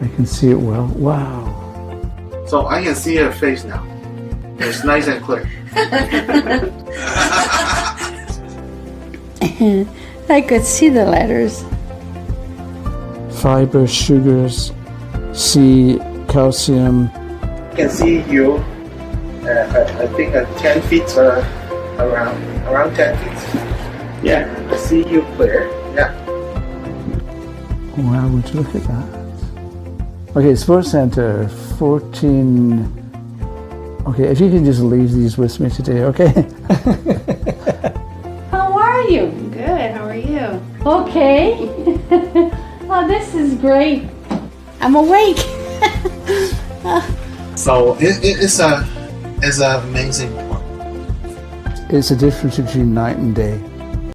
I can see it well. Wow. So I can see her face now. It's nice and clear. I could see the letters. Fiber, sugars, C, calcium. I can see you. I think 10 feet around 10 feet. Yeah, I see you clear. Yeah. Wow, would you look at that? Okay, Sports Center, 14. Okay, if you can just leave these with me today, okay? How are you? Good, how are you? Okay. Oh, this is great. I'm awake. So it's an amazing one. It's the difference between night and day.